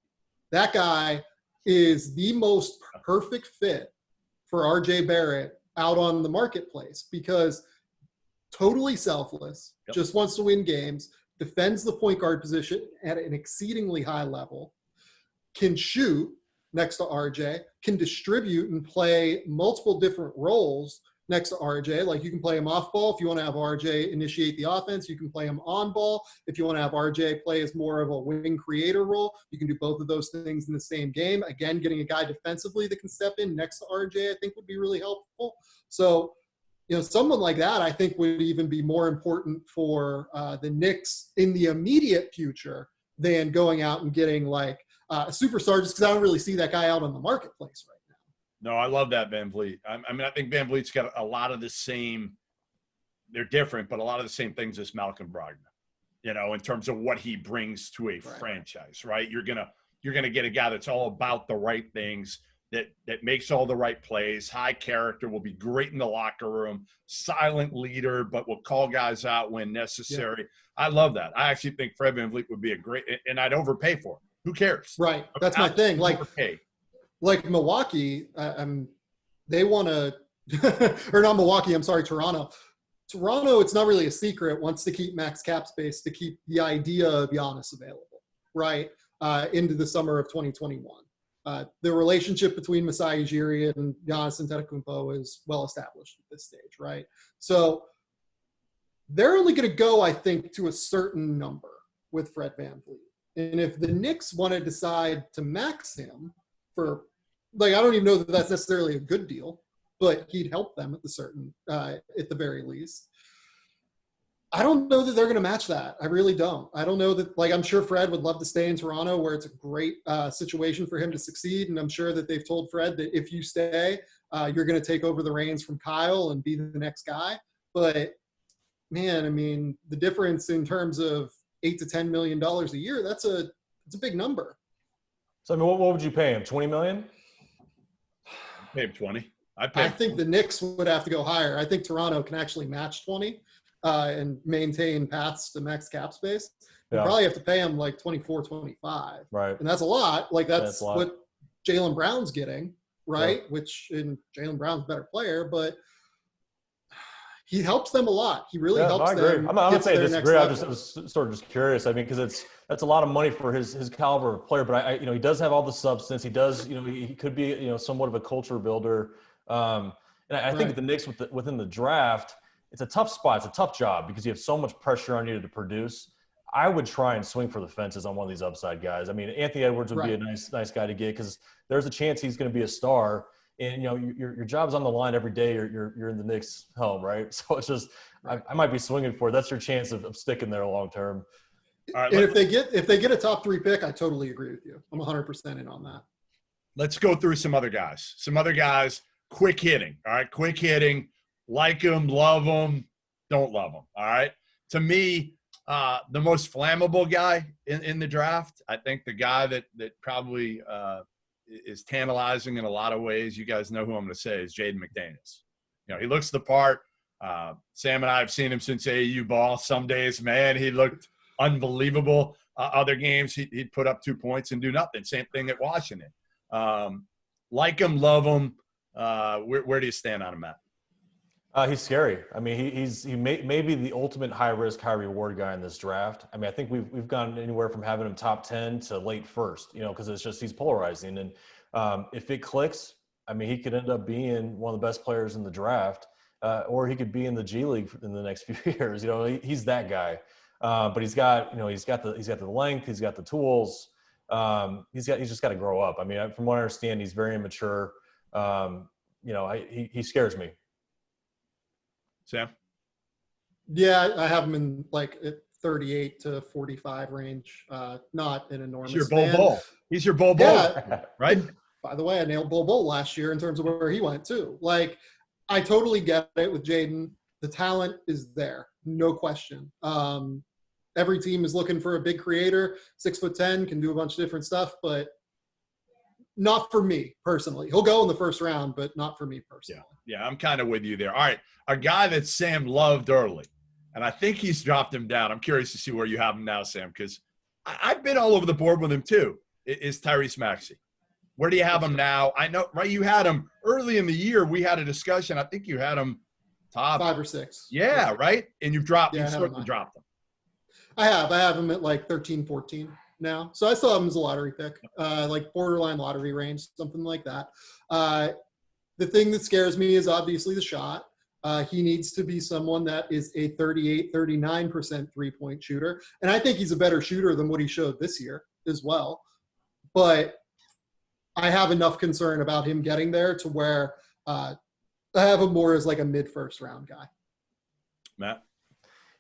That guy is the most perfect fit for RJ Barrett out on the marketplace, because totally selfless, just wants to win games, defends the point guard position at an exceedingly high level, can shoot next to RJ, can distribute and play multiple different roles next to RJ. Like you can play him off ball. If you want to have RJ initiate the offense, you can play him on ball. If you want to have RJ play as more of a wing creator role, you can do both of those things in the same game. Again, getting a guy defensively that can step in next to RJ, I think would be really helpful. So, someone like that, I think would even be more important for the Knicks in the immediate future than going out and getting like a superstar, just because I don't really see that guy out on the marketplace right now. No, I love that VanVleet. I mean, I think VanVleet's got a lot of the same – they're different, but a lot of the same things as Malcolm Brogdon, in terms of what he brings to a franchise, right? You're gonna get a guy that's all about the right things, that makes all the right plays, high character, will be great in the locker room, silent leader, but will call guys out when necessary. Yeah. I love that. I actually think Fred VanVleet would be a great – and I'd overpay for him. Who cares? Right. That's my thing. Like Milwaukee, they want to – or not Milwaukee, I'm sorry, Toronto. Toronto, it's not really a secret, wants to keep max cap space to keep the idea of Giannis available, right, into the summer of 2021. The relationship between Masai Ujiri and Giannis Antetokounmpo is well established at this stage, right? So they're only going to go, I think, to a certain number with Fred VanVleet. And if the Knicks want to decide to max him for – like, I don't even know that that's necessarily a good deal, but he'd help them at the very least. I don't know that they're going to match that. I really don't. I don't know that, like, I'm sure Fred would love to stay in Toronto where it's a great situation for him to succeed. And I'm sure that they've told Fred that if you stay, you're going to take over the reins from Kyle and be the next guy. But man, I mean, the difference in terms of $8 to $10 million a year, it's a big number. So I mean, what would you pay him? $20 million? Pay him 20. I think the Knicks would have to go higher. I think Toronto can actually match 20 and maintain paths to max cap space. You probably have to pay him like 24, 25. Right. And that's a lot. Like that's what Jaylen Brown's getting, right? Yeah. Which Jaylen Brown's a better player, but he helps them a lot. He really helps them. I'm not saying disagree. I was sort of just curious. I mean, because that's a lot of money for his caliber of player. But he does have all the substance. He does. He could be somewhat of a culture builder. And I think the Knicks within the draft, it's a tough spot. It's a tough job because you have so much pressure on you to produce. I would try and swing for the fences on one of these upside guys. I mean, Anthony Edwards would be a nice guy to get because there's a chance he's going to be a star. And your job's on the line every day. You're in the Knicks' home, right? So it's just I might be swinging for it. That's your chance of sticking there long term. Right, and if they get a top 3 pick, I totally agree with you. I'm 100% in on that. Let's go through some other guys. Quick hitting. All right, quick hitting. Like them, love them, don't love them. All right. To me, the most flammable guy in the draft. I think the guy that probably is tantalizing in a lot of ways, you guys know who I'm going to say, is Jaden McDaniels. You know, he looks the part. Sam and I have seen him since AAU ball. Some days, man, he looked unbelievable. Other games, he'd put up 2 points and do nothing. Same thing at Washington. Like him, love him. Where do you stand on him, Matt? He's scary. I mean, he may be the ultimate high risk, high reward guy in this draft. I mean, I think we've gone anywhere from having him top 10 to late first, you know, because it's just he's polarizing. And if it clicks, I mean, he could end up being one of the best players in the draft, or he could be in the G League in the next few years. You know, he's that guy. But he's got the length, he's got the tools. He's just got to grow up. I mean, from what I understand, he's very immature. You know, he scares me. Sam? Yeah, I have him in like 38 to 45 range. Not an enormous He's your Bull. He's your Bull, right? By the way, I nailed Bull last year in terms of where he went too. Like, I totally get it with Jaden. The talent is there, no question. Every team is looking for a big creator, 6'10", can do a bunch of different stuff, but not for me personally. He'll go in the first round, but not for me personally. Yeah, I'm kind of with you there. All right, a guy that Sam loved early, and I think he's dropped him down. I'm curious to see where you have him now, Sam, because I've been all over the board with him too, is Tyrese Maxey. Where do you have him now? I know, right, you had him early in the year. We had a discussion. I think you had him top 5 or 6. Yeah, right? And you've dropped Yeah, you've certainly dropped him. I have him at like 13, 14 now. So I still have him as a lottery pick, like borderline lottery range, something like that. The thing that scares me is obviously the shot. He needs to be someone that is a 38, 39% three-point shooter. And I think he's a better shooter than what he showed this year as well. But I have enough concern about him getting there to where I have him more as like a mid-first round guy. Matt?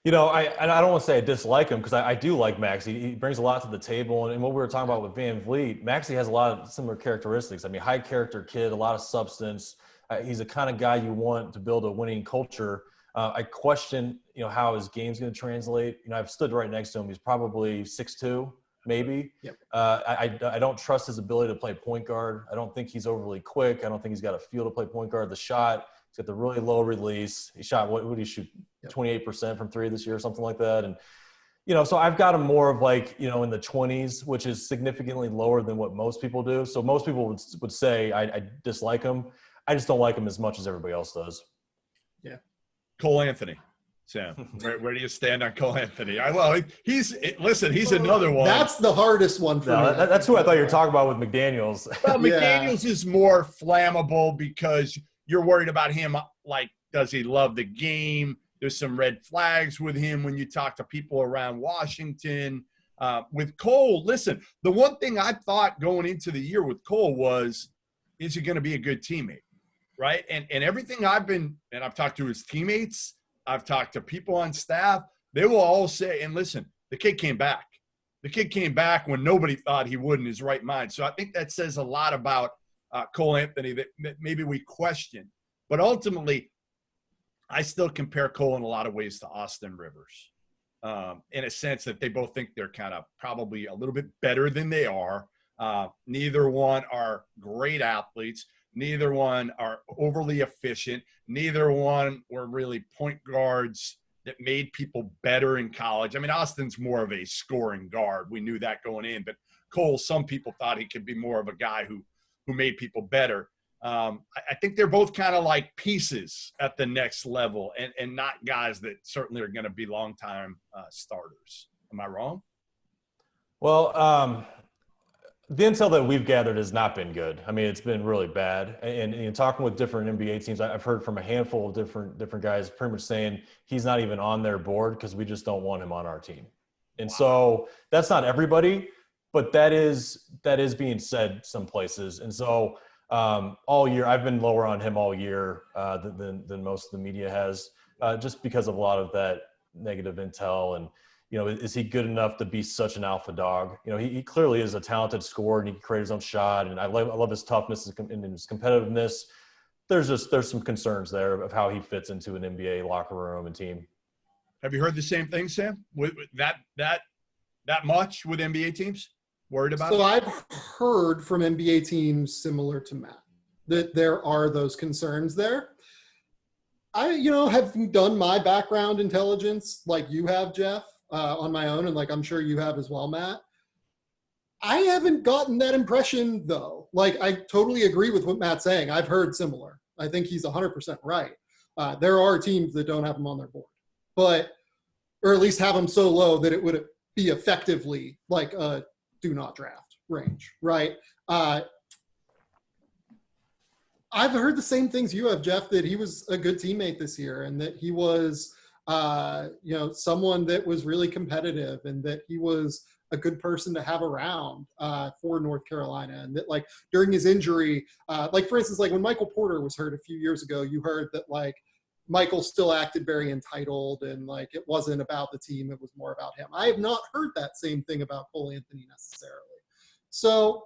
You know, I don't want to say I dislike him because I do like Maxey. He brings a lot to the table. And what we were talking about with Van Vliet, Maxey has a lot of similar characteristics. I mean, high character kid, a lot of substance. He's the kind of guy you want to build a winning culture. I question, you know, how his game's going to translate. You know, I've stood right next to him. He's probably 6'2", maybe. Yep. I don't trust his ability to play point guard. I don't think he's overly quick. I don't think he's got a feel to play point guard. The shot, he's got the really low release. He shot, what did he shoot? 28% from 3 this year, something like that. And, you know, so I've got him more of like, you know, in the 20s, which is significantly lower than what most people do. So most people would say I dislike him. I just don't like him as much as everybody else does. Yeah. Cole Anthony. Sam, where do you stand on Cole Anthony? He's another one. That's the hardest one for me. That's who I thought you were talking about with McDaniels. Well, McDaniels is more flammable because you're worried about him. Like, does he love the game? There's some red flags with him when you talk to people around Washington. With Cole, listen, the one thing I thought going into the year with Cole was, is he going to be a good teammate, right? And everything I've talked to his teammates, I've talked to people on staff, they will all say, and listen, the kid came back. The kid came back when nobody thought he would in his right mind. So I think that says a lot about Cole Anthony that maybe we question. But ultimately, I still compare Cole in a lot of ways to Austin Rivers, in a sense that they both think they're kind of probably a little bit better than they are. Neither one are great athletes. Neither one are overly efficient. Neither one were really point guards that made people better in college. I mean, Austin's more of a scoring guard. We knew that going in. But Cole, some people thought he could be more of a guy who made people better. I think they're both kind of like pieces at the next level and not guys that certainly are going to be long-time starters. Am I wrong? Well, the intel that we've gathered has not been good. I mean, it's been really bad. And talking with different NBA teams, I've heard from a handful of different guys pretty much saying he's not even on their board because we just don't want him on our team. And so that's not everybody, but that is being said some places. And so all year, I've been lower on him all year than most of the media has, just because of a lot of that negative intel. And, you know, is he good enough to be such an alpha dog? You know, he clearly is a talented scorer and he can create his own shot. And I love his toughness and his competitiveness. There's some concerns there of how he fits into an NBA locker room and team. Have you heard the same thing, Sam? With that much with NBA teams? Worried about it? So I've heard from NBA teams similar to Matt that there are those concerns there. I, have done my background intelligence like you have, Jeff, on my own, and like I'm sure you have as well, Matt. I haven't gotten that impression, though. Like, I totally agree with what Matt's saying. I've heard similar. I think he's 100% right. There are teams that don't have him on their board, or at least have him so low that it would be effectively like a do not draft range, right? I've heard the same things you have, Jeff, that he was a good teammate this year and that he was, someone that was really competitive and that he was a good person to have around for North Carolina. And that, like, during his injury, like, for instance, like when Michael Porter was hurt a few years ago, you heard that, like, Michael still acted very entitled and, like, it wasn't about the team. It was more about him. I have not heard that same thing about Cole Anthony necessarily. So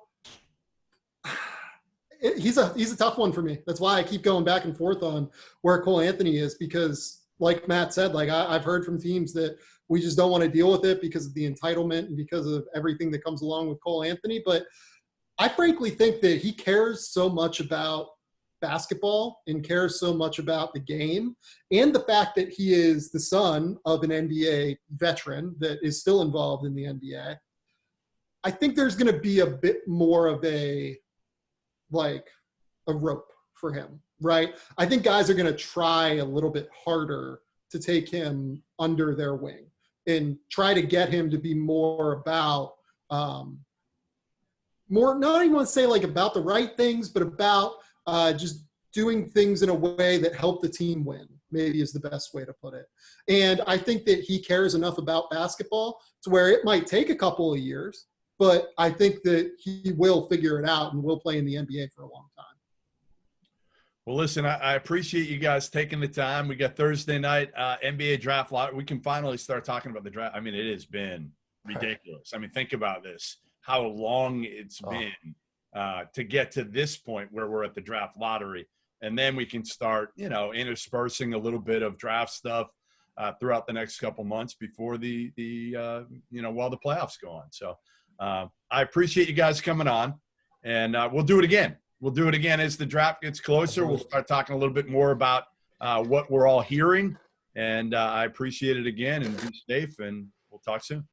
he's a tough one for me. That's why I keep going back and forth on where Cole Anthony is, because like Matt said, like I've heard from teams that we just don't want to deal with it because of the entitlement and because of everything that comes along with Cole Anthony. But I frankly think that he cares so much about basketball and cares so much about the game, and the fact that he is the son of an NBA veteran that is still involved in the NBA. I think there's going to be a bit more of a rope for him, right? I think guys are going to try a little bit harder to take him under their wing and try to get him to be more about not even want to say like about the right things, but about just doing things in a way that help the team win, maybe is the best way to put it. And I think that he cares enough about basketball to where it might take a couple of years, but I think that he will figure it out and will play in the NBA for a long time. Well, listen, I appreciate you guys taking the time. We got Thursday night NBA draft lot. We can finally start talking about the draft. I mean, it has been ridiculous. I mean, think about this, how long it's been to get to this point where we're at the draft lottery. And then we can start, interspersing a little bit of draft stuff throughout the next couple months before while the playoffs go on. So I appreciate you guys coming on, and we'll do it again. We'll do it again as the draft gets closer. We'll start talking a little bit more about what we're all hearing. And I appreciate it again, and be safe, and we'll talk soon.